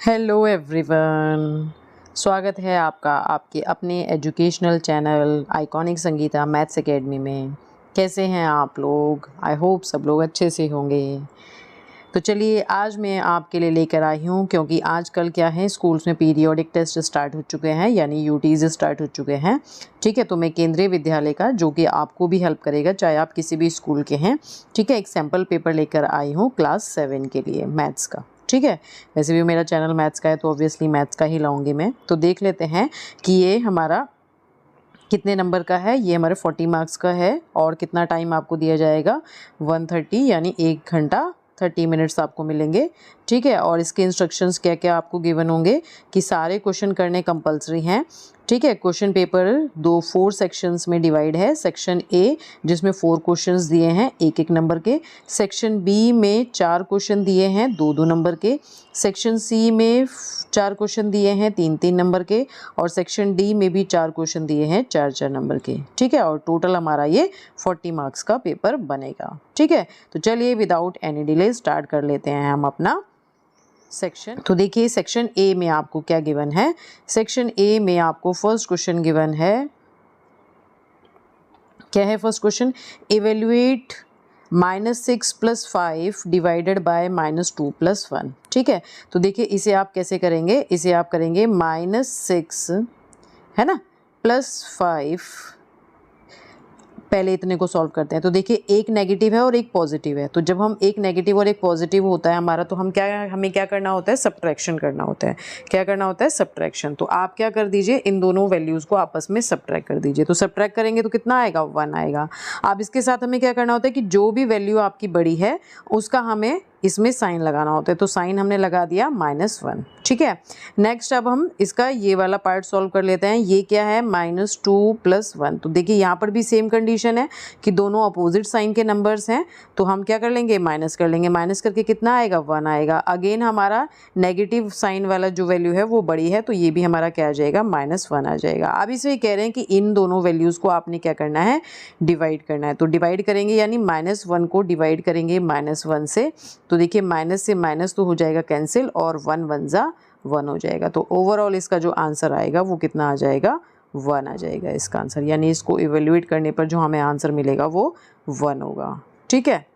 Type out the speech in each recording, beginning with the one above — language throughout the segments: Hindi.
हेलो एवरीवन, स्वागत है आपका आपके अपने educational channel iconic Sangeeta maths academy में। कैसे हैं आप लोग? आई होप सब लोग अच्छे से होंगे। तो चलिए आज मैं आपके लिए लेकर आई हूँ, क्योंकि आजकल क्या है, स्कूल्स में पीरियोडिक टेस्ट स्टार्ट हो चुके हैं, यानी यूटीज़ स्टार्ट हो चुके हैं। ठीक है, तो मैं केंद्रीय विद्यालय का, जो कि आपको भी हेल्प करेगा चाहे आप किसी भी स्कूल के हैं, ठीक है, एक सैम्पल पेपर लेकर आई हूँ क्लास 7 के लिए मैथ्स का। ठीक है, वैसे भी मेरा चैनल मैथ्स का है तो ऑब्वियसली मैथ्स का ही लाऊंगी मैं। तो देख लेते हैं कि ये हमारा कितने नंबर का है। ये हमारे 40 मार्क्स का है और कितना टाइम आपको दिया जाएगा 130, यानी 1 घंटा 30 मिनट्स आपको मिलेंगे। ठीक है, और इसके इंस्ट्रक्शंस क्या क्या आपको गिवन होंगे कि सारे क्वेश्चन करने कंपलसरी हैं। ठीक है, क्वेश्चन पेपर 4 सेक्शंस में डिवाइड है। सेक्शन ए जिसमें 4 क्वेश्चंस दिए हैं 1-1 नंबर के। सेक्शन बी में 4 क्वेश्चन दिए हैं 2-2 नंबर के। सेक्शन सी में 4 क्वेश्चन दिए हैं 3-3 नंबर के। और सेक्शन डी में भी 4 क्वेश्चन दिए हैं 4-4 नंबर के। ठीक है, और टोटल हमारा ये 40 मार्क्स का पेपर बनेगा। ठीक है, तो चलिए विदाउट एनी डिले स्टार्ट कर लेते हैं हम अपना सेक्शन। तो देखिए सेक्शन ए में आपको क्या गिवन है। सेक्शन ए में आपको फर्स्ट क्वेश्चन गिवन है। क्या है first question? Evaluate -6 + 5 divided by -2 + 1। ठीक है, तो देखिए इसे आप कैसे करेंगे, इसे आप करेंगे -6 है ना +5। पहले इतने को सॉल्व करते हैं। तो देखिए एक नेगेटिव है और एक पॉजिटिव है, तो जब हम एक नेगेटिव और एक पॉजिटिव होता है हमारा, तो हमें क्या करना होता है, सब्ट्रैक्शन करना होता है। क्या करना होता है? सब्ट्रैक्शन। तो आप क्या कर दीजिए, इन दोनों वैल्यूज़ को आपस में सब्ट्रैक्ट कर दीजिए। तो सब्ट्रैक्ट करेंगे तो कितना आएगा? 1 आएगा। अब इसके साथ हमें क्या करना होता है कि जो भी वैल्यू आपकी बड़ी है उसका हमें इसमें साइन लगाना होता है। तो साइन हमने लगा दिया -1। ठीक है, नेक्स्ट अब हम इसका ये वाला पार्ट सॉल्व कर लेते हैं। ये क्या है? -2 + 1। तो देखिए यहाँ पर भी सेम कंडीशन है कि दोनों अपोजिट साइन के नंबर्स हैं, तो हम क्या कर लेंगे, माइनस कर लेंगे। माइनस करके कितना आएगा? 1 आएगा। अगेन हमारा नेगेटिव साइन वाला जो वैल्यू है वो बड़ी है, तो ये भी हमारा क्या आ जाएगा? -1 आ जाएगा। अब इसे कह रहे हैं कि इन दोनों वैल्यूज़ को आपने क्या करना है? डिवाइड करना है। तो डिवाइड करेंगे, यानी -1 को डिवाइड करेंगे -1 से। तो देखिए माइनस से माइनस तो हो जाएगा कैंसिल, और 1 1 जा 1 हो जाएगा। तो ओवरऑल इसका जो आंसर आएगा वो कितना आ जाएगा? 1 आ जाएगा इसका आंसर, यानी इसको इवेल्युएट करने पर जो हमें आंसर मिलेगा वो 1 होगा। ठीक है,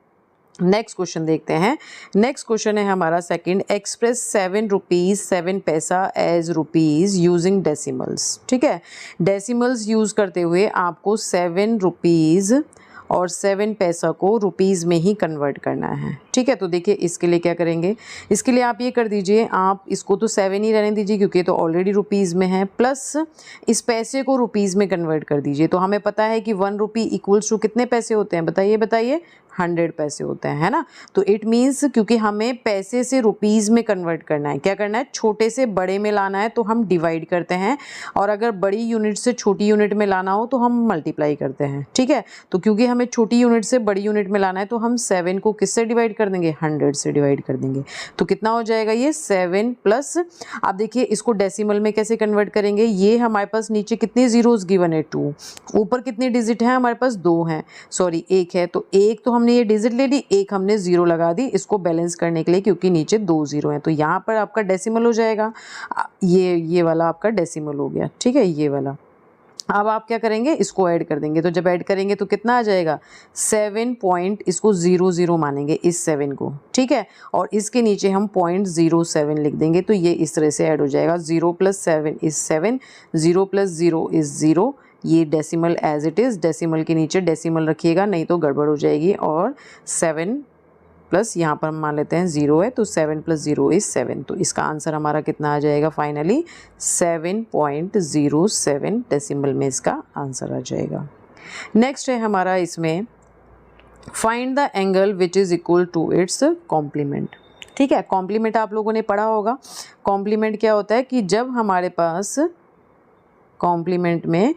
नेक्स्ट क्वेश्चन देखते हैं। नेक्स्ट क्वेश्चन है हमारा सेकंड। एक्सप्रेस 7 रुपीज़ 7 पैसा एज रुपीज़ यूजिंग डेसिमल्स। ठीक है, डेसिमल्स यूज़ करते हुए आपको 7 रुपीज़ और 7 पैसा को रुपीज़ में ही कन्वर्ट करना है। ठीक है, तो देखिए इसके लिए क्या करेंगे, इसके लिए आप ये कर दीजिए, आप इसको तो 7 ही रहने दीजिए क्योंकि तो ऑलरेडी रुपीज़ में है, प्लस इस पैसे को रुपीज़ में कन्वर्ट कर दीजिए। तो हमें पता है कि 1 रुपी इक्वल्स टू कितने पैसे होते हैं? बताइए 100 पैसे होते हैं, है ना। तो इट मीन्स क्योंकि हमें पैसे से रुपीज़ में कन्वर्ट करना है, क्या करना है, छोटे से बड़े में लाना है, तो हम डिवाइड करते हैं, और अगर बड़ी यूनिट से छोटी यूनिट में लाना हो तो हम मल्टीप्लाई करते हैं। ठीक है, तो क्योंकि हमें छोटी यूनिट से बड़ी यूनिट में लाना है तो हम 7 को किससे डिवाइड कर देंगे? 100 से डिवाइड कर देंगे। तो कितना हो जाएगा ये? 7 प्लस, आप देखिए इसको डेसिमल में कैसे कन्वर्ट करेंगे। ये हमारे पास नीचे कितने जीरोस गिवन है? 2। ऊपर कितने डिजिट हैं? हमारे पास 2 हैं, सॉरी 1 है। तो एक तो हमने ये डिजिट ले ली, एक हमने 0 लगा दी इसको बैलेंस करने के लिए, क्योंकि नीचे 2 0 हैं। तो यहाँ पर आपका डेसिमल हो जाएगा। ये वाला आपका डेसिमल हो गया। ठीक है, ये वाला। अब आप क्या करेंगे, इसको ऐड कर देंगे। तो जब ऐड करेंगे तो कितना आ जाएगा? 7 पॉइंट, इसको 0 0 मानेंगे इस 7 को। ठीक है, और इसके नीचे हम 0.07 लिख देंगे, तो ये इस तरह से ऐड हो जाएगा। 0 + 7 इज़ 7, 0 + 0 इज़ 0। ये decimal as it is, decimal के नीचे डेसिमल रखिएगा, नहीं तो गड़बड़ हो जाएगी। और 7 प्लस यहाँ पर हम मान लेते हैं 0 है, तो 7 + 0 इज़ 7। तो इसका आंसर हमारा कितना आ जाएगा? फाइनली 7.07 डेसिमल में इसका आंसर आ जाएगा। नेक्स्ट है हमारा इसमें, find the angle which is equal to its complement. ठीक है, कॉम्प्लीमेंट आप लोगों ने पढ़ा होगा। कॉम्प्लीमेंट क्या होता है कि जब हमारे पास कॉम्प्लीमेंट में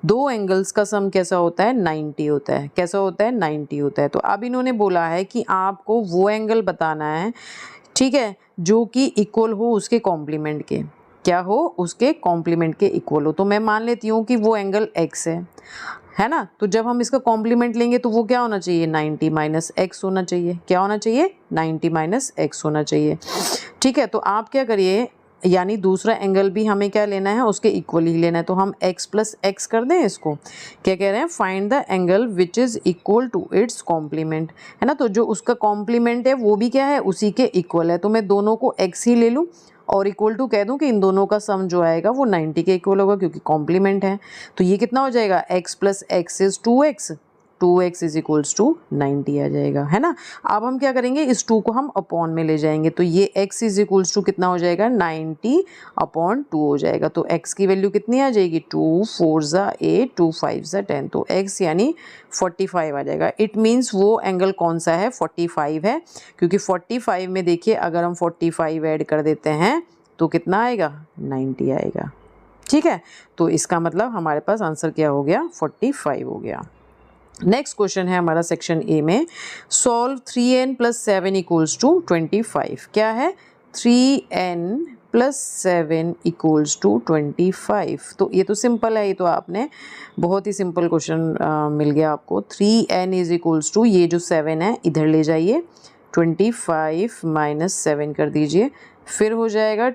2 एंगल्स का सम कैसा होता है? 90 होता है। कैसा होता है? 90 होता है। तो अब इन्होंने बोला है कि आपको वो एंगल बताना है, ठीक है, जो कि इक्वल हो उसके कॉम्प्लीमेंट के। क्या हो? उसके कॉम्प्लीमेंट के इक्वल हो। तो मैं मान लेती हूँ कि वो एंगल x है ना। तो जब हम इसका कॉम्प्लीमेंट लेंगे तो वो क्या होना चाहिए? 90 - x होना चाहिए। क्या होना चाहिए? 90 - x होना चाहिए। ठीक है, तो आप क्या करिए, यानी दूसरा एंगल भी हमें क्या लेना है, उसके इक्वल ही लेना है। तो हम x प्लस एक्स कर दें इसको। क्या कह रहे हैं, find the angle which is equal to its complement, है ना। तो जो उसका कॉम्प्लीमेंट है वो भी क्या है, उसी के इक्वल है। तो मैं दोनों को x ही ले लूँ और इक्वल टू कह दूं कि इन दोनों का सम जो आएगा वो 90 के इक्वल होगा, क्योंकि कॉम्प्लीमेंट है। तो ये कितना हो जाएगा, x plus X is 2x, 2x is equals to 90 आ जाएगा, है ना। अब हम क्या करेंगे, इस 2 को हम अपॉन में ले जाएंगे, तो ये x इज इक्वल्स टू कितना हो जाएगा, 90 अपॉन 2 हो जाएगा। तो x की वैल्यू कितनी आ जाएगी, 2 4 ज़ा 8, 2 5 ज़ा 10, तो x यानी 45 आ जाएगा। इट मीन्स वो एंगल कौन सा है, 45 है, क्योंकि 45 में देखिए अगर हम 45 ऐड कर देते हैं तो कितना आएगा, 90 आएगा। ठीक है, तो इसका मतलब हमारे पास आंसर क्या हो गया, 45 हो गया। नेक्स्ट क्वेश्चन है हमारा सेक्शन ए में, solve 3n plus 7 equals to 25। क्या है, 3n प्लस 7 इक्वल्स टू 25। तो ये तो सिंपल है, ये तो आपने बहुत ही सिंपल क्वेश्चन मिल गया आपको। 3n इज इक्वल्स टू, ये जो 7 है इधर ले जाइए, 25 माइनस 7 कर दीजिए, फिर हो जाएगा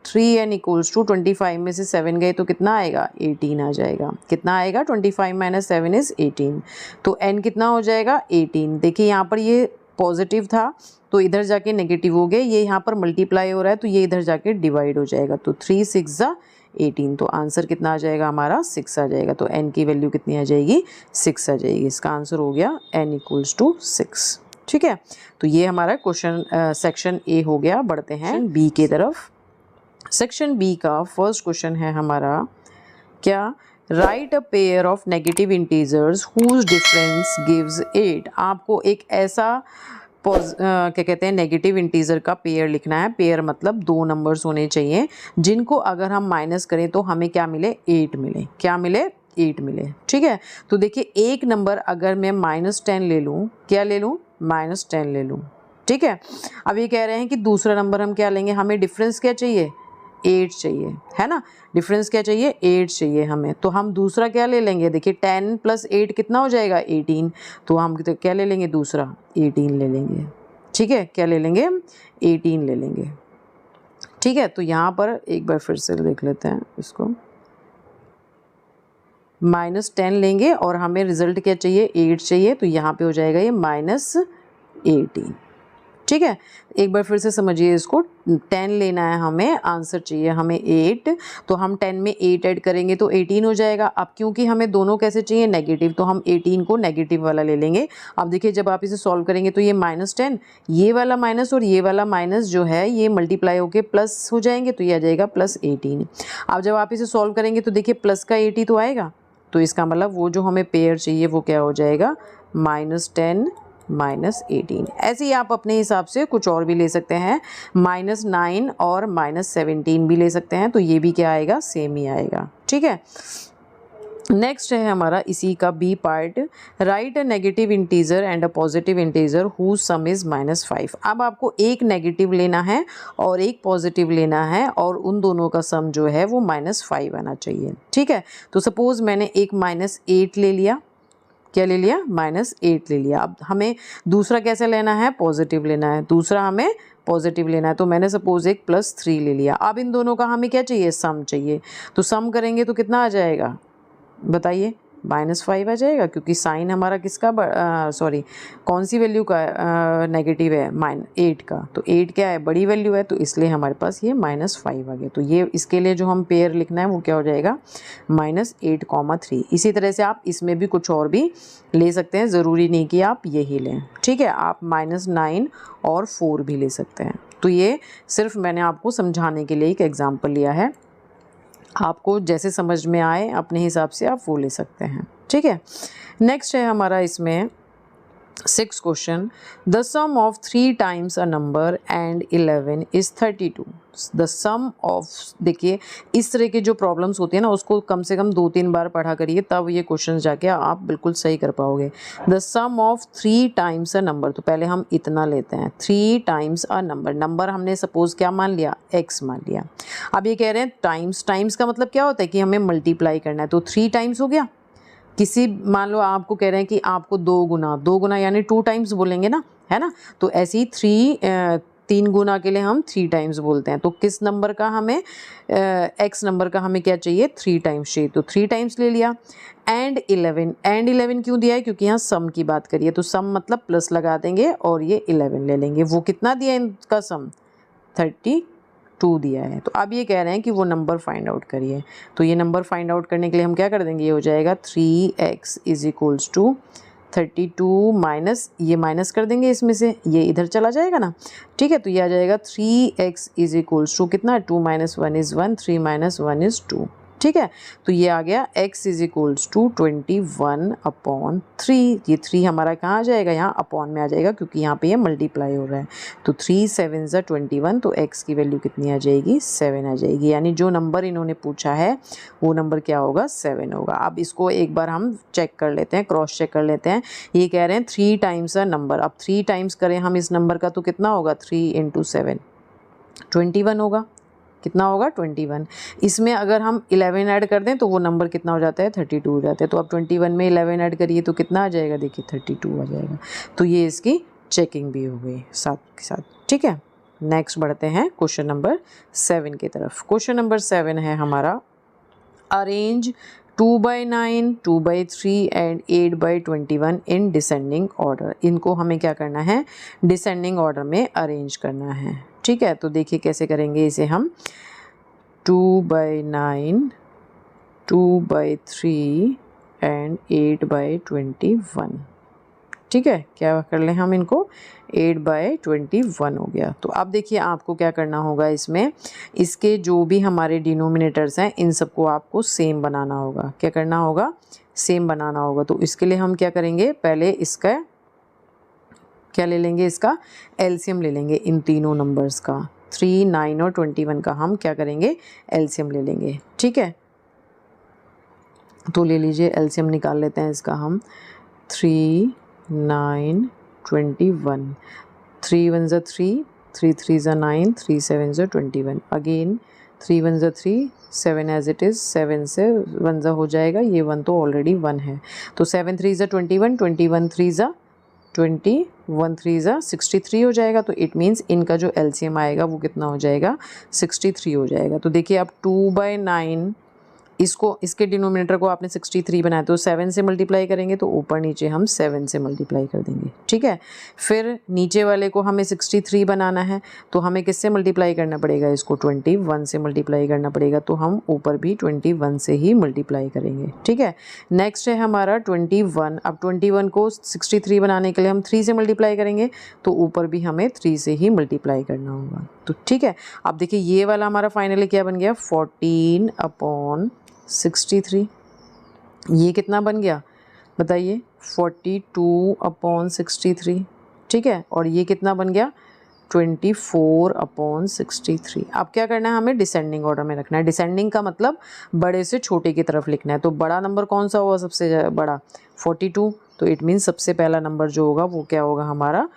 3n इक्वल्स टू 25 में से 7 गए तो कितना आएगा, 18 आ जाएगा। कितना आएगा, 25 माइनस 7 इज़ 18। तो n कितना हो जाएगा, 18। देखिए यहाँ पर ये पॉजिटिव था तो इधर जाके नेगेटिव हो गया, ये यहाँ पर मल्टीप्लाई हो रहा है तो ये इधर जाके डिवाइड हो जाएगा। तो 3 6 ज़ा 18, तो आंसर कितना आ जाएगा हमारा, 6 आ जाएगा। तो n की वैल्यू कितनी आ जाएगी, 6 आ जाएगी। इसका आंसर हो गया n इक्वल्स टू 6। ठीक है, तो ये हमारा क्वेश्चन सेक्शन ए हो गया। बढ़ते हैं बी की तरफ। सेक्शन बी का फर्स्ट क्वेश्चन है हमारा, क्या, write a pair of negative integers whose difference gives 8। आपको एक ऐसा क्या कहते हैं, नेगेटिव इंटीजर का पेयर लिखना है। पेयर मतलब 2 नंबर्स होने चाहिए जिनको अगर हम माइनस करें तो हमें क्या मिले, 8 मिले। क्या मिले, 8 मिले। ठीक है, तो देखिए एक नंबर अगर मैं -10 ले लूँ, क्या ले लूँ, -10 ले लूँ। ठीक है, अब ये कह रहे हैं कि दूसरा नंबर हम क्या लेंगे, हमें डिफरेंस क्या चाहिए, 8 चाहिए, है ना। डिफरेंस क्या चाहिए, 8 चाहिए हमें। तो हम दूसरा क्या ले लेंगे, देखिए 10 प्लस 8 कितना हो जाएगा, 18। तो हम क्या ले लेंगे, दूसरा 18 ले लेंगे। ठीक है, क्या ले लेंगे, 18 ले लेंगे। ठीक है, तो यहाँ पर एक बार फिर से देख लेते हैं इसको, -10 लेंगे और हमें रिजल्ट क्या चाहिए, 8 चाहिए। तो यहाँ पे हो जाएगा ये -18। ठीक है, एक बार फिर से समझिए इसको, 10 लेना है हमें, आंसर चाहिए हमें 8। तो हम 10 में 8 ऐड करेंगे तो 18 हो जाएगा। अब क्योंकि हमें दोनों कैसे चाहिए, नेगेटिव, तो हम 18 को नेगेटिव वाला ले लेंगे। अब देखिए जब आप इसे सॉल्व करेंगे तो ये -10, ये वाला माइनस और ये वाला माइनस जो है ये मल्टीप्लाई होके प्लस हो जाएंगे, तो ये आ जाएगा +18। अब जब आप इसे सॉल्व करेंगे तो देखिए प्लस का 80 तो आएगा। तो इसका मतलब वो जो हमें पेयर चाहिए वो क्या हो जाएगा, -10 -18। ऐसे ही आप अपने हिसाब से कुछ और भी ले सकते हैं, -9 और -17 भी ले सकते हैं। तो ये भी क्या आएगा, सेम ही आएगा। ठीक है, नेक्स्ट है हमारा इसी का B part, write a negative integer and a positive integer whose sum is -5। अब आपको एक नेगेटिव लेना है और एक पॉजिटिव लेना है और उन दोनों का सम जो है वो -5 आना चाहिए। ठीक है, तो सपोज मैंने एक -8 ले लिया, क्या ले लिया, -8 ले लिया। अब हमें दूसरा कैसे लेना है, पॉजिटिव लेना है, दूसरा हमें पॉजिटिव लेना है। तो मैंने सपोज एक +3 ले लिया। अब इन दोनों का हमें क्या चाहिए, सम चाहिए। तो सम करेंगे तो कितना आ जाएगा, बताइए, -5 आ जाएगा, क्योंकि साइन हमारा किसका, सॉरी कौन सी वैल्यू का नेगेटिव है, -8 का। तो 8 क्या है, बड़ी वैल्यू है, तो इसलिए हमारे पास ये -5 आ गया। तो ये इसके लिए जो हम पेयर लिखना है वो क्या हो जाएगा, -8, 3। इसी तरह से आप इसमें भी कुछ और भी ले सकते हैं, ज़रूरी नहीं कि आप यही लें। ठीक है, आप -9 और 4 भी ले सकते हैं। तो ये सिर्फ मैंने आपको समझाने के लिए एक एग्जाम्पल लिया है, आपको जैसे समझ में आए अपने हिसाब से आप वो ले सकते हैं। ठीक है, नेक्स्ट है हमारा इसमें 6th question, the sum of 3 times a number and 11 is 32। The sum of, देखिए इस तरह के जो प्रॉब्लम्स होती है ना उसको कम से कम 2-3 बार पढ़ा करिए, तब ये क्वेश्चन जाके आप बिल्कुल सही कर पाओगे। The sum of 3 times a number, तो पहले हम इतना लेते हैं, 3 टाइम्स अ नंबर। नंबर हमने सपोज क्या मान लिया, x मान लिया। अब ये कह रहे हैं टाइम्स, टाइम्स का मतलब क्या होता है कि हमें मल्टीप्लाई करना है। तो 3 टाइम्स हो गया, किसी मान लो आपको कह रहे हैं कि आपको 2 गुना यानी 2 टाइम्स बोलेंगे ना, है ना। तो ऐसे ही 3 गुना के लिए हम 3 टाइम्स बोलते हैं। तो किस नंबर का हमें x नंबर का हमें क्या चाहिए, 3 टाइम्स चाहिए, तो 3 टाइम्स ले लिया। एंड 11 क्यों दिया है, क्योंकि यहाँ सम की बात करिए, तो सम मतलब प्लस लगा देंगे और ये 11 ले लेंगे। वो कितना दिया है इनका सम, 32 दिया है। तो अब ये कह रहे हैं कि वो नंबर फाइंड आउट करिए। तो ये नंबर फाइंड आउट करने के लिए हम क्या कर देंगे, ये हो जाएगा 3x is equals to 32 minus, ये माइनस कर देंगे इसमें से, ये इधर चला जाएगा ना, ठीक है। तो ये आ जाएगा 3x इज इक्वल्स टू कितना, 2 माइनस 1 इज़ 1, 3 माइनस 1 इज़ 2, ठीक है। तो ये आ गया x इज इक्वल्स टू 21/3। ये 3 हमारा कहाँ आ जाएगा, यहाँ अपॉन में आ जाएगा, क्योंकि यहाँ पे ये मल्टीप्लाई हो रहा है। तो 3 7 ज़ा 21, तो x की वैल्यू कितनी आ जाएगी, 7 आ जाएगी। यानी जो नंबर इन्होंने पूछा है वो नंबर क्या होगा, 7 होगा। अब इसको एक बार हम चेक कर लेते हैं, क्रॉस चेक कर लेते हैं। ये कह रहे हैं 3 टाइम्स अ नंबर। अब 3 टाइम्स करें हम इस नंबर का तो कितना होगा, 3 × 7 21 होगा। कितना होगा, 21। इसमें अगर हम 11 ऐड कर दें तो वो नंबर कितना हो जाता है, 32 हो जाता है। तो अब 21 में 11 ऐड करिए तो कितना आ जाएगा, देखिए 32 आ जाएगा। तो ये इसकी चेकिंग भी हो गई साथ के साथ, ठीक है। नेक्स्ट बढ़ते हैं क्वेश्चन नंबर 7 की तरफ। क्वेश्चन नंबर 7 है हमारा, arrange 2/9, 2/3 and 8/21 in descending order. इनको हमें क्या करना है, डिसेंडिंग ऑर्डर में अरेंज करना है, ठीक है। तो देखिए कैसे करेंगे इसे हम, 2/9, 2/3 एंड 8/21, ठीक है। क्या कर लें हम इनको, 8/21 हो गया। तो अब देखिए आपको क्या करना होगा, इसमें इसके जो भी हमारे डिनोमिनेटर्स हैं इन सबको आपको सेम बनाना होगा। क्या करना होगा, सेम बनाना होगा। तो इसके लिए हम क्या करेंगे, पहले इसका क्या ले लेंगे, इसका एलसीएम ले लेंगे इन तीनों नंबर्स का। 3, 9 और 21 का हम क्या करेंगे, एलसीएम ले लेंगे, ठीक है। तो ले लीजिए, एलसीएम निकाल लेते हैं इसका हम। 3, 9, 21, 3 1 ज़ा 3, 3 3 ज़ा 9, 3 7 ज़ा 21, अगेन 3 1 ज़ा 3, 7 एज इट इज़, 7 से 1 ज़ा हो जाएगा, ये 1 तो ऑलरेडी 1 है। तो 7 3 ज़ा 21, 21 3 ज़ा 20, 1 3 ज़ा 63 हो जाएगा। तो इट मीन्स इनका जो एलसीएम आएगा वो कितना हो जाएगा, 63 हो जाएगा। तो देखिए अब 2/9, इसको इसके डिनोमिनेटर को आपने 63 बनाया, तो 7 से मल्टीप्लाई करेंगे तो ऊपर नीचे हम 7 से मल्टीप्लाई कर देंगे, ठीक है। फिर नीचे वाले को हमें 63 बनाना है, तो हमें किससे मल्टीप्लाई करना पड़ेगा, इसको 21 से मल्टीप्लाई करना पड़ेगा। तो हम ऊपर भी 21 से ही मल्टीप्लाई करेंगे, ठीक है। नेक्स्ट है हमारा 21। अब 21 को 63 बनाने के लिए हम 3 से मल्टीप्लाई करेंगे, तो ऊपर भी हमें 3 से ही मल्टीप्लाई करना होगा। तो ठीक है, अब देखिए ये वाला हमारा फाइनली क्या बन गया, 14/63। ये कितना बन गया बताइए, 42/63, ठीक है। और ये कितना बन गया, 24/63। अब क्या करना है, हमें डिसेंडिंग ऑर्डर में रखना है। डिसेंडिंग का मतलब बड़े से छोटे की तरफ लिखना है। तो बड़ा नंबर कौन सा होगा, सबसे बड़ा 42। तो इट मीन्स सबसे पहला नंबर जो होगा वो क्या होगा हमारा,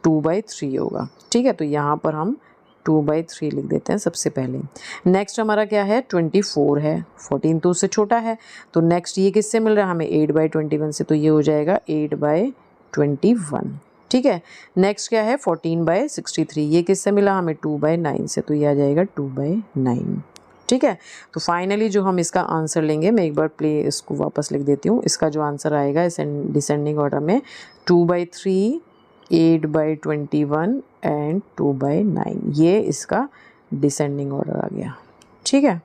2/3 होगा, ठीक है। तो यहाँ पर हम 2/3 लिख देते हैं सबसे पहले। नेक्स्ट हमारा क्या है, 24 है, 14 तो उससे छोटा है। तो नेक्स्ट ये किससे मिल रहा है हमें, 8/21 से। तो ये हो जाएगा 8/21, ठीक है। नेक्स्ट क्या है, 14/63। ये किससे मिला हमें, 2/9 से। तो ये आ जाएगा 2/9, ठीक है। तो फाइनली जो हम इसका आंसर लेंगे, मैं एक बार इसको वापस लिख देती हूँ। इसका जो आंसर आएगा इस डिसेंडिंग ऑर्डर में, 2/3, 8/21 एंड 2/9, ये इसका डिसेंडिंग ऑर्डर आ गया, ठीक है।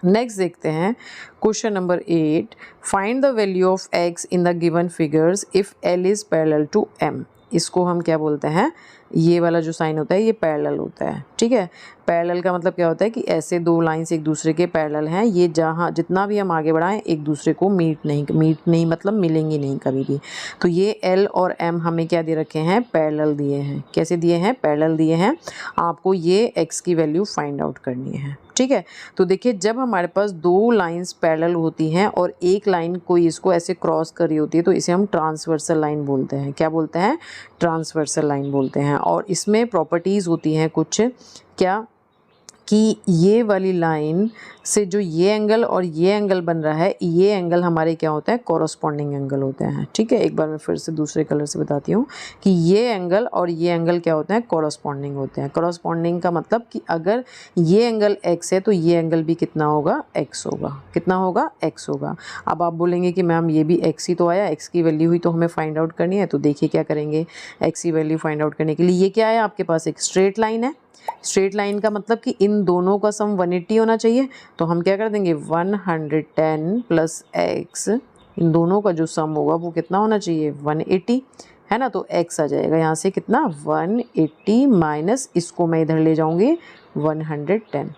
नेक्स्ट देखते हैं question number 8, find the value of x in the given figures if l is parallel to m। इसको हम क्या बोलते हैं, ये वाला जो साइन होता है ये पैरेलल होता है, ठीक है। पैरेलल का मतलब क्या होता है कि ऐसे दो लाइंस एक दूसरे के पैरेलल हैं, ये जहाँ जितना भी हम आगे बढ़ाएं एक दूसरे को मीट नहीं मतलब मिलेंगी नहीं कभी भी। तो ये L और M हमें क्या दे रखे हैं, पैरेलल दिए हैं। कैसे दिए हैं, पैरेलल दिए हैं। आपको ये x की वैल्यू फाइंड आउट करनी है, ठीक है। तो देखिए जब हमारे पास दो लाइंस पैरेलल होती हैं और एक लाइन कोई इसको ऐसे क्रॉस कर रही होती है, तो इसे हम ट्रांसवर्सल लाइन बोलते हैं। क्या बोलते हैं, ट्रांसवर्सल लाइन बोलते हैं। और इसमें प्रॉपर्टीज़ होती हैं कुछ, क्या कि ये वाली लाइन से जो ये एंगल और ये एंगल बन रहा है, ये एंगल हमारे क्या होता है, कॉरस्पॉन्डिंग एंगल होते हैं। ठीक है, एक बार मैं फिर से दूसरे कलर से बताती हूँ कि ये एंगल और ये एंगल क्या होते हैं, कॉरस्पॉन्डिंग होते हैं। कॉरस्पॉन्डिंग का मतलब कि अगर ये एंगल x है तो ये एंगल भी कितना होगा, x होगा। कितना होगा, x होगा। अब आप बोलेंगे कि मैम ये भी x ही तो आया, x की वैल्यू हुई तो हमें फाइंड आउट करनी है। तो देखिए क्या करेंगे, x की वैल्यू फाइंड आउट करने के लिए ये क्या है आपके पास, एक स्ट्रेट लाइन है। स्ट्रेट लाइन का मतलब कि इन दोनों का सम 180 होना चाहिए। तो हम क्या कर देंगे, 110 प्लस x, इन दोनों का जो सम होगा वो कितना होना चाहिए, 180, है ना। तो x आ जाएगा यहाँ से कितना, 180 माइनस इसको मैं इधर ले जाऊँगी 110,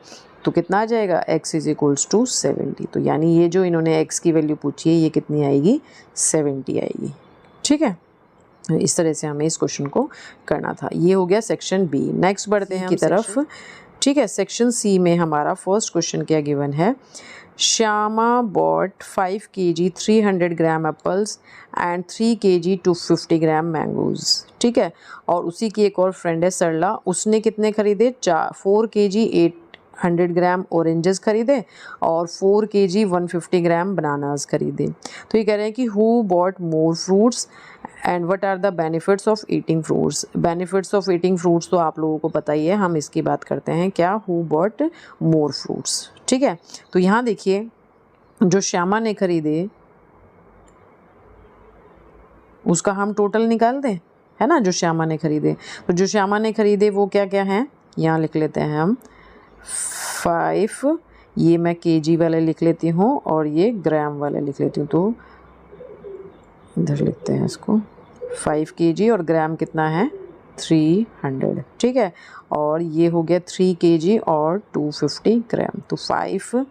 तो कितना आ जाएगा, x इज इक्वल्स टू 70। तो यानी ये जो इन्होंने x की वैल्यू पूछी है ये कितनी आएगी, 70 आएगी। ठीक है, इस तरह से हमें इस क्वेश्चन को करना था। ये हो गया सेक्शन बी। नेक्स्ट बढ़ते हैं हम की तरफ। ठीक है, सेक्शन सी में हमारा फर्स्ट क्वेश्चन क्या गिवन है, Shyama bought 5 kg 300 gram apples and 3 kg 250 gram mangoes. ठीक है, और उसी की एक और फ्रेंड है सरला, उसने कितने खरीदे, 4 kg 800 ग्राम ऑरेंजेस खरीदे और 4 kg 150 ग्राम बनानास खरीदे। तो ये कह रहे हैं कि who bought more fruits and what are the benefits of eating fruits. Benefits of eating fruits तो आप लोगों को पता ही है, हम इसकी बात करते हैं क्या, हु बॉट मोर फ्रूट्स। ठीक है, तो यहाँ देखिए जो श्यामा ने खरीदे उसका हम टोटल निकाल दें, है ना, जो श्यामा ने खरीदे। तो जो श्यामा ने खरीदे वो क्या क्या हैं, यहाँ लिख लेते हैं हम 5, ये मैं kg वाले लिख लेती हूँ और ये ग्राम वाले लिख लेती हूँ। तो इधर लिखते हैं इसको 5 kg और ग्राम कितना है, 300। ठीक है, और ये हो गया 3 kg और 250 ग्राम। तो 5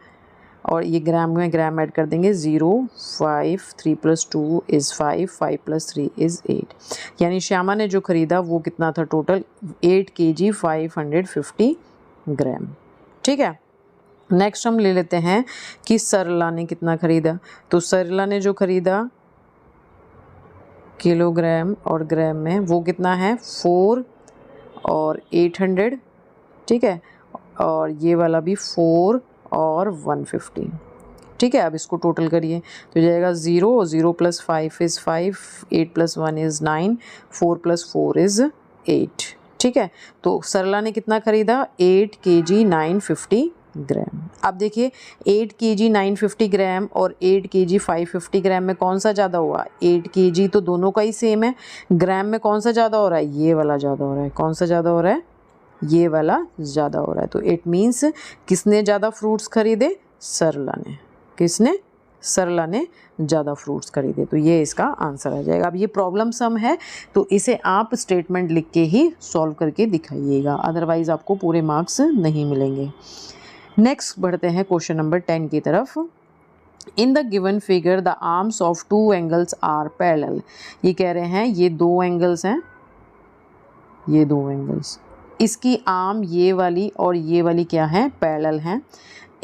और ये ग्राम में ग्राम ऐड कर देंगे 0, 5, 3 + 2 इज़ 5, 5 + 3 इज़ 8। यानी श्यामा ने जो ख़रीदा वो कितना था, टोटल 8 kg 550 ग्राम। ठीक है, नेक्स्ट हम ले लेते हैं कि सरला ने कितना ख़रीदा। तो सरला ने जो ख़रीदा किलोग्राम और ग्राम में वो कितना है, 4 और 800। ठीक है, और ये वाला भी 4 और 150। ठीक है, अब इसको टोटल करिए तो जाएगा 0, 0 + 5 इज़ 5, 8 + 1 इज़ 9, 4 + 4 इज़ 8। ठीक है, तो सरला ने कितना ख़रीदा, 8 kg 950 ग्राम। अब देखिए 8 kg 950 ग्राम और 8 kg 550 ग्राम में कौन सा ज़्यादा हुआ, 8 kg तो दोनों का ही सेम है, ग्राम में कौन सा ज़्यादा हो रहा है, ये वाला ज़्यादा हो रहा है। कौन सा ज़्यादा हो रहा है, ये वाला ज़्यादा हो रहा है। तो इट मीन्स किसने ज़्यादा फ्रूट्स खरीदे, सरला ने। किसने, सरला ने ज़्यादा फ्रूट्स खरीदे। तो ये इसका आंसर आ जाएगा। अब ये प्रॉब्लम सम है तो इसे आप स्टेटमेंट लिख के ही सॉल्व करके दिखाइएगा, अदरवाइज़ आपको पूरे मार्क्स नहीं मिलेंगे। नेक्स्ट बढ़ते हैं क्वेश्चन नंबर 10 की तरफ। In the given figure the arms of 2 angles are parallel. ये कह रहे हैं ये 2 एंगल्स हैं, ये 2 एंगल्स, इसकी आर्म ये वाली और ये वाली क्या है, पैरेलल हैं।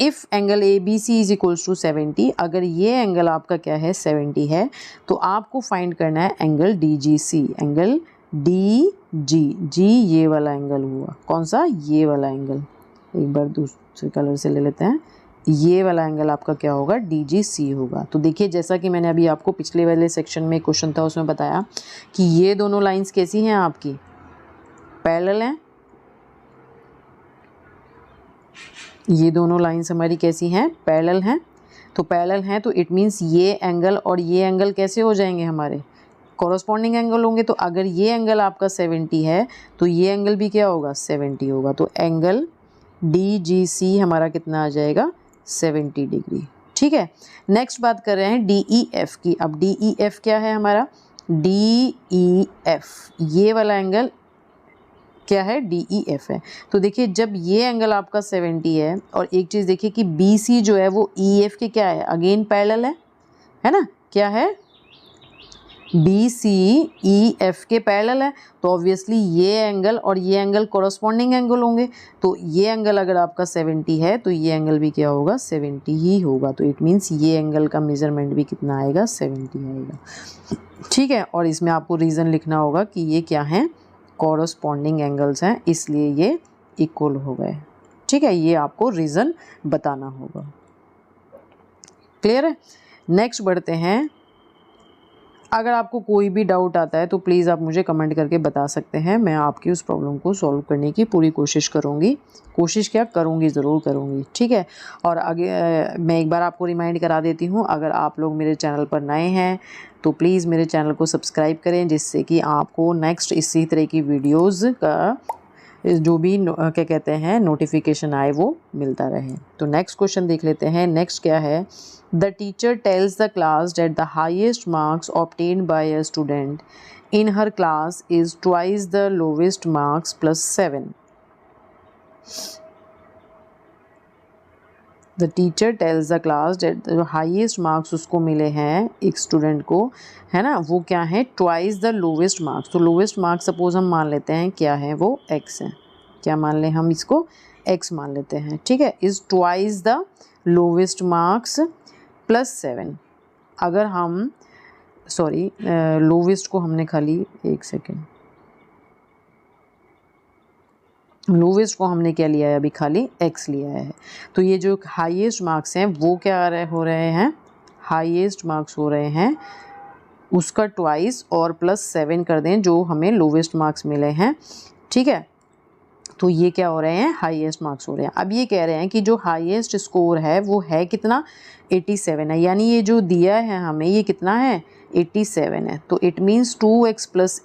If angle A B C is equals to 70, अगर ये एंगल आपका क्या है, 70 है, तो आपको फाइंड करना है एंगल डी जी सी। एंगल डी जी, जी ये वाला एंगल हुआ, कौन सा, ये वाला एंगल। एक बार दूसरे कलर से ले लेते हैं, ये वाला एंगल आपका क्या होगा, डी जी सी होगा। तो देखिए जैसा कि मैंने अभी आपको पिछले वाले सेक्शन में क्वेश्चन था उसमें बताया कि ये दोनों लाइंस कैसी हैं आपकी, पैरेलल हैं। ये दोनों लाइंस हमारी कैसी हैं, पैरेलल हैं। तो पैरेलल हैं तो इट मीन्स ये एंगल और ये एंगल कैसे हो जाएंगे, हमारे कॉरस्पॉन्डिंग एंगल होंगे। तो अगर ये एंगल आपका 70 है तो ये एंगल भी क्या होगा, 70 होगा। तो एंगल डी जी सी हमारा कितना आ जाएगा, 70 डिग्री। ठीक है, नेक्स्ट बात कर रहे हैं डी ई एफ की। अब डी ई एफ क्या है हमारा, डी ई एफ ये वाला एंगल क्या है, डी ई एफ है। तो देखिए जब ये एंगल आपका 70 है, और एक चीज़ देखिए कि बी सी जो है वो ई एफ के क्या है, अगेन पैरेलल है ना, क्या है, बी सी ई एफ के पैरेलल है। तो ऑब्वियसली ये एंगल और ये एंगल कॉरस्पॉन्डिंग एंगल होंगे। तो ये एंगल अगर आपका 70 है तो ये एंगल भी क्या होगा, 70 ही होगा। तो इट मीन्स ये एंगल का मेजरमेंट भी कितना आएगा, 70 आएगा। ठीक है, और इसमें आपको रीज़न लिखना होगा कि ये क्या हैं, कॉरस्पॉन्डिंग एंगल्स हैं, इसलिए ये इक्वल हो गए। ठीक है, ये आपको रीज़न बताना होगा। क्लियर है? नेक्स्ट बढ़ते हैं। अगर आपको कोई भी डाउट आता है तो प्लीज़ आप मुझे कमेंट करके बता सकते हैं, मैं आपकी उस प्रॉब्लम को सॉल्व करने की पूरी कोशिश करूँगी। कोशिश क्या करूँगी, ज़रूर करूँगी, ठीक है। और आगे मैं एक बार आपको रिमाइंड करा देती हूँ, अगर आप लोग मेरे चैनल पर नए हैं तो प्लीज़ मेरे चैनल को सब्सक्राइब करें, जिससे कि आपको नेक्स्ट इसी तरह की वीडियोज़ का जो भी क्या कहते हैं नोटिफिकेशन आए वो मिलता रहे। तो नेक्स्ट क्वेश्चन देख लेते हैं। नेक्स्ट क्या है, the teacher tells the class that the highest marks obtained by a student in her class is twice the lowest marks plus 7। The teacher tells the class that जो हाईएस्ट मार्क्स उसको मिले हैं एक स्टूडेंट को, है ना, वो क्या है, ट्वाइस द लोवेस्ट मार्क्स। तो लोवेस्ट मार्क्स सपोज हम मान लेते हैं क्या है, वो x है। क्या मान लें हम इसको, x मान लेते हैं, ठीक है। Is twice the lowest marks plus 7। अगर हम सॉरी लोवेस्ट को हमने खाली एक सेकेंड, लोवेस्ट को हमने क्या लिया है अभी, खाली x लिया है। तो ये जो हाईएस्ट मार्क्स हैं वो क्या हो रहे हैं, हाईएस्ट मार्क्स हो रहे हैं उसका ट्वाइस और प्लस 7 कर दें जो हमें लोवेस्ट मार्क्स मिले हैं, ठीक है। तो ये क्या हो रहे हैं, हाईएस्ट मार्क्स हो रहे हैं। अब ये कह रहे हैं कि जो हाईएस्ट स्कोर है वो है कितना, 87 है। यानी ये जो दिया है हमें ये कितना है, 87 है। तो it means 2x plus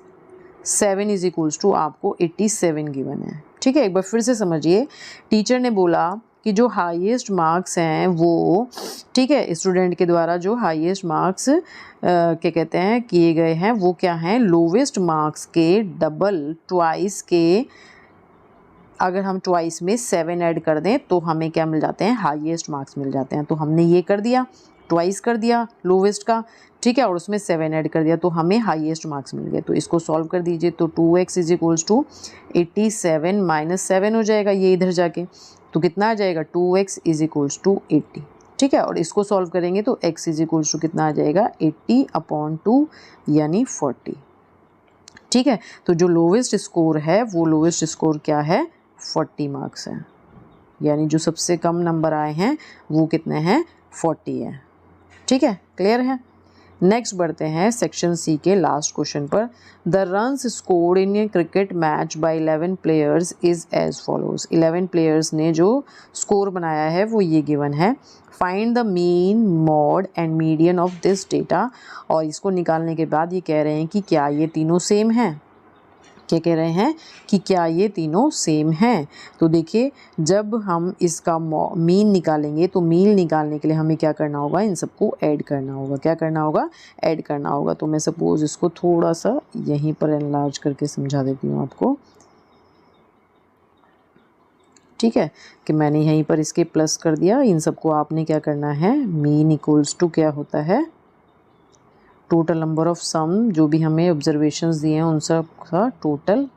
7 is equals to आपको 87 गिवन है, ठीक है। एक बार फिर से समझिए, टीचर ने बोला कि जो हाईएस्ट मार्क्स हैं वो, ठीक है, स्टूडेंट के द्वारा जो हाईएस्ट मार्क्स क्या कहते हैं किए गए हैं वो क्या हैं, लोवेस्ट मार्क्स के डबल, ट्वाइस के। अगर हम ट्वाइस में 7 ऐड कर दें तो हमें क्या मिल जाते हैं, हाईएस्ट मार्क्स मिल जाते हैं। तो हमने ये कर दिया, ट्वाइस कर दिया लोवेस्ट का, ठीक है, और उसमें 7 ऐड कर दिया तो हमें हाईएस्ट मार्क्स मिल गए। तो इसको सॉल्व कर दीजिए। तो 2x is equals to 87 minus 7 हो जाएगा ये इधर जाके, तो कितना आ जाएगा, 2x इज इक्वल्स टू 80, ठीक है। और इसको सॉल्व करेंगे तो x इज इक्वल्स टू कितना आ जाएगा, 80/2 यानी 40, ठीक है। तो जो लोवेस्ट स्कोर है वो लोवेस्ट स्कोर क्या है, 40 मार्क्स है। यानी जो सबसे कम नंबर आए हैं वो कितने हैं, 40 है, ठीक है। क्लियर है? नेक्स्ट बढ़ते हैं सेक्शन सी के लास्ट क्वेश्चन पर। The runs scored in a cricket match by 11 players is as follows. 11 players ने जो स्कोर बनाया है वो ये गिवन है। Find the mean, mode and median of this data. और इसको निकालने के बाद ये कह रहे हैं कि क्या ये तीनों सेम हैं, क्या कह रहे हैं कि क्या ये तीनों सेम हैं। तो देखिए, जब हम इसका मीन निकालेंगे तो मीन निकालने के लिए हमें क्या करना होगा, इन सबको ऐड करना होगा। क्या करना होगा, ऐड करना होगा। तो मैं सपोज इसको थोड़ा सा यहीं पर एनलार्ज करके समझा देती हूँ आपको, ठीक है, कि मैंने यहीं पर इसके प्लस कर दिया। इन सबको आपने क्या करना है, मीन इक्वल्स टू क्या होता है, टोटल नंबर ऑफ सम, जो भी हमें ऑब्जर्वेशंस दिए हैं उन सब का टोटल,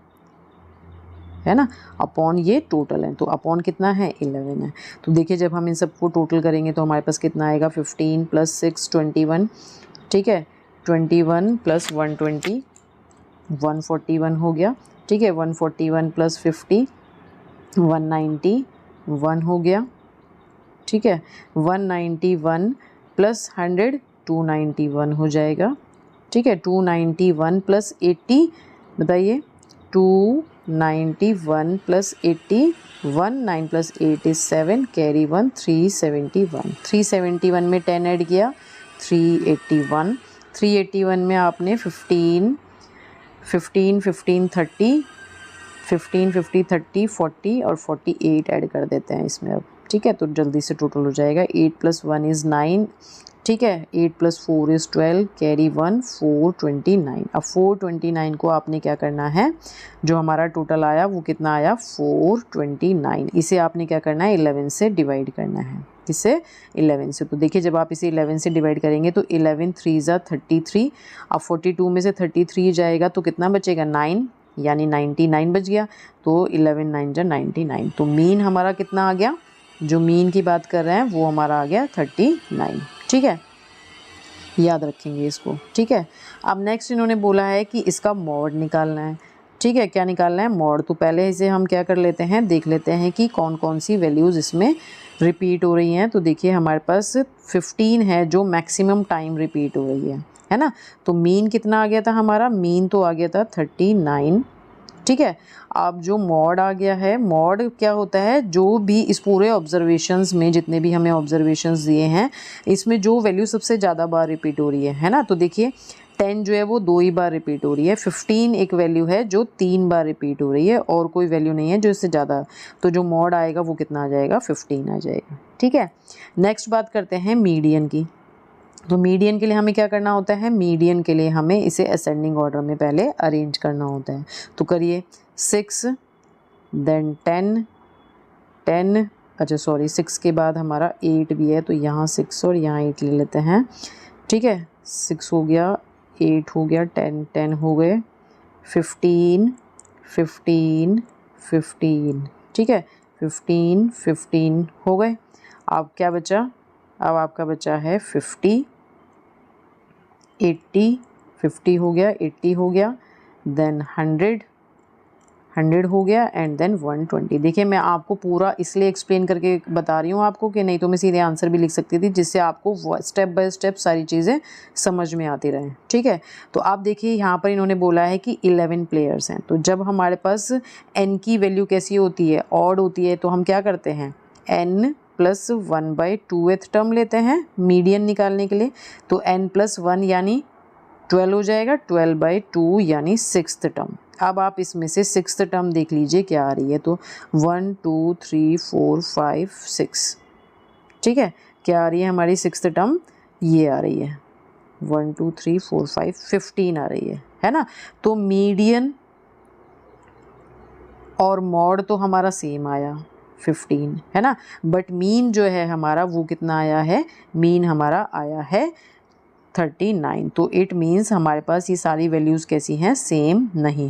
है ना, अपॉन ये टोटल है। तो अपॉन कितना है, 11 है। तो देखिए जब हम इन सबको टोटल करेंगे तो हमारे पास कितना आएगा, 15 + 6 21, ठीक है, 21 + 120 141 हो गया, ठीक है। 141 + 50 191 हो गया, ठीक है। 191 + 100 291 हो जाएगा, ठीक है। 291 + 80 बताइए, 291 + 80 9 + 8 is 7, कैरी 1 371। 371 में 10 ऐड किया 381। 381 में आपने 15 15 15 30 15 50 30 40 और 48 ऐड कर देते हैं इसमें अब, ठीक है। तो जल्दी से टोटल हो जाएगा 8 + 1 is 9, ठीक है। 8 + 4 is 12, कैरी 1 429। अब 429 को आपने क्या करना है, जो हमारा टोटल आया वो कितना आया, 429। इसे आपने क्या करना है, 11 से डिवाइड करना है। किससे, 11 से। तो देखिए जब आप इसे 11 से डिवाइड करेंगे तो 11 3 ज़ा 33। अब 42 में से 33 जाएगा तो कितना बचेगा, 9, यानी 99 बच गया। तो 11 9 ज़ा 99। तो मीन हमारा कितना आ गया, जो मीन की बात कर रहे हैं वो हमारा आ गया 39, ठीक है। याद रखेंगे इसको, ठीक है। अब नेक्स्ट इन्होंने बोला है कि इसका मॉड निकालना है, ठीक है, क्या निकालना है, मॉड। तो पहले इसे हम क्या कर लेते हैं, देख लेते हैं कि कौन कौन सी वैल्यूज़ इसमें रिपीट हो रही हैं। तो देखिए हमारे पास 15 है जो मैक्सिमम टाइम रिपीट हो रही है ना। तो मीन कितना आ गया था हमारा, मीन तो आ गया था 39। ठीक है, अब जो मॉड आ गया है, मॉड क्या होता है, जो भी इस पूरे ऑब्जर्वेशंस में जितने भी हमें ऑब्जर्वेशंस दिए हैं इसमें जो वैल्यू सबसे ज़्यादा बार रिपीट हो रही है ना। तो देखिए 10 जो है वो 2 ही बार रिपीट हो रही है, 15 एक वैल्यू है जो 3 बार रिपीट हो रही है और कोई वैल्यू नहीं है जो इससे ज़्यादा। तो जो मॉड आएगा वो कितना आ जाएगा, 15 आ जाएगा। ठीक है, नेक्स्ट बात करते हैं मीडियन की। तो मीडियन के लिए हमें क्या करना होता है, मीडियन के लिए हमें इसे असेंडिंग ऑर्डर में पहले अरेंज करना होता है। तो करिए 6 देन 10, अच्छा सॉरी 6 के बाद हमारा 8 भी है तो यहाँ 6 और यहाँ 8 ले लेते हैं। ठीक है, 6 हो गया, 8 हो गया, 10 हो गए, 15 ठीक है, 15 हो गए। अब क्या बचा, अब आपका बचा है 50, 80, 50 हो गया, 80 हो गया, देन 100 हो गया एंड देन 120। देखिए मैं आपको पूरा इसलिए एक्सप्लेन करके बता रही हूँ आपको कि नहीं तो मैं सीधे आंसर भी लिख सकती थी, जिससे आपको स्टेप बाय स्टेप सारी चीज़ें समझ में आती रहें। ठीक है, तो आप देखिए यहाँ पर इन्होंने बोला है कि 11 प्लेयर्स हैं। तो जब हमारे पास n की वैल्यू कैसी होती है, ऑड होती है, तो हम क्या करते हैं, n प्लस 1/2th टर्म लेते हैं मीडियन निकालने के लिए। तो n+1 यानी 12 हो जाएगा, 12/2 यानी 6th टर्म। अब आप इसमें से 6th टर्म देख लीजिए क्या आ रही है। तो 1 2 3 4 5 6, ठीक है, क्या आ रही है हमारी 6th टर्म, ये आ रही है 1 2 3 4 5 15 आ रही है ना। तो मीडियन और मॉड तो हमारा सेम आया 15 है ना, बट मीन जो है हमारा वो कितना आया है, मीन हमारा आया है 39। तो इट मीन्स हमारे पास ये सारी वैल्यूज़ कैसी हैं, सेम नहीं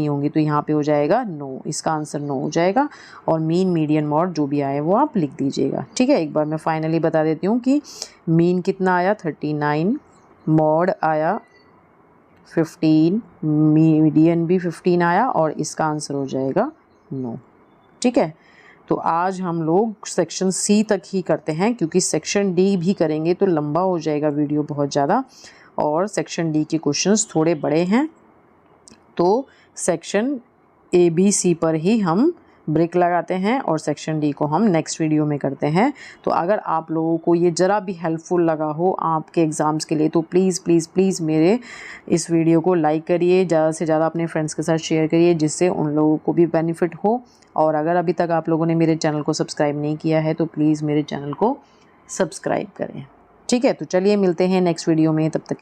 होंगी। तो यहाँ पे हो जाएगा नो, इसका आंसर नो हो जाएगा। और मीन मीडियन मॉड जो भी आए वो आप लिख दीजिएगा। ठीक है, एक बार मैं फाइनली बता देती हूँ कि मीन कितना आया 39, मॉड आया 15, मीडियन भी 15 आया और इसका आंसर हो जाएगा नो। ठीक है, तो आज हम लोग सेक्शन सी तक ही करते हैं क्योंकि सेक्शन डी भी करेंगे तो लंबा हो जाएगा वीडियो बहुत ज़्यादा, और सेक्शन डी के क्वेश्चंस थोड़े बड़े हैं। तो सेक्शन ए बी सी पर ही हम ब्रेक लगाते हैं और सेक्शन डी को हम नेक्स्ट वीडियो में करते हैं। तो अगर आप लोगों को ये ज़रा भी हेल्पफुल लगा हो आपके एग्ज़ाम्स के लिए तो प्लीज़ प्लीज़ प्लीज़ मेरे इस वीडियो को लाइक करिए, ज़्यादा से ज़्यादा अपने फ्रेंड्स के साथ शेयर करिए जिससे उन लोगों को भी बेनिफिट हो। और अगर अभी तक आप लोगों ने मेरे चैनल को सब्सक्राइब नहीं किया है तो प्लीज़ मेरे चैनल को सब्सक्राइब करें। ठीक है, तो चलिए मिलते हैं नेक्स्ट वीडियो में, तब तक